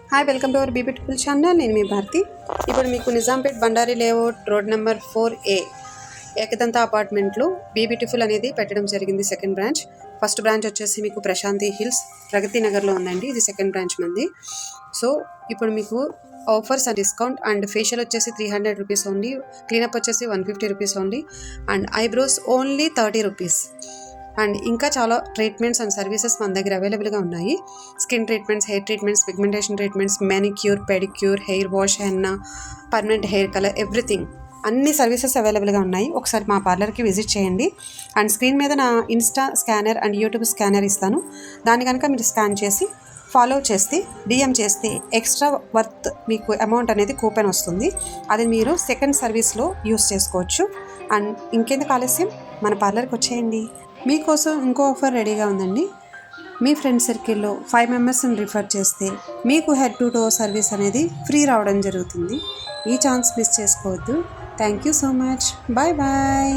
Hi, welcome to our beautiful channel. నేను మీ భారతి. ఇప్పుడు మీకు Nizampet Bandari layout road number 4A Ekadanta అపార్ట్మెంట్లో బ్యూటిఫుల్ అనేది పెట్టడం జరిగింది. Second branch. ఫస్ట్ బ్రాంచ్ వచ్చేసి మీకు ప్రశాంతి హిల్స్ ప్రగతి నగర్లో ఉందండి. ఇది సెకండ్ బ్రాంచ్ మంది. సో ఇప్పుడు మీకు offers and discount and facial వచ్చేసి 300 రూపీస్ ఓన్లీ, క్లీనప్ వచ్చేసి 150 rupees only, and eyebrows only 30 rupees. And ఇంకా చాలా ట్రీట్మెంట్స్ అండ్ సర్వీసెస్ మన దగ్గర అవైలబుల్గా ఉన్నాయి. Skin treatments, hair treatments, pigmentation treatments, manicure, pedicure, hair wash, henna, permanent hair colour, everything అన్ని services అవైలబుల్గా ఉన్నాయి. ఒకసారి మా పార్లర్కి విజిట్ చేయండి. అండ్ స్క్రీన్ మీద నా Insta scanner and YouTube scanner ఇస్తాను. దాన్ని కనుక మీరు స్కాన్ చేసి ఫాలో చేస్తే, డిఎం చేస్తే ఎక్స్ట్రా వర్త్ మీకు అమౌంట్ అనేది కూపన్ వస్తుంది. అది మీరు సెకండ్ సర్వీస్లో యూస్ చేసుకోవచ్చు. అండ్ ఇంకెందుకు ఆలస్యం, మన పార్లర్కి వచ్చేయండి. మీకోసం ఇంకో ఆఫర్ రెడీగా ఉందండి. మీ ఫ్రెండ్ సర్కిల్లో 5 మెంబర్స్ని రిఫర్ చేస్తే మీకు హెడ్ టు టో సర్వీస్ అనేది ఫ్రీ రావడం జరుగుతుంది. ఈ ఛాన్స్ మిస్ చేసుకోవద్దు. Thank you so much. Bye bye.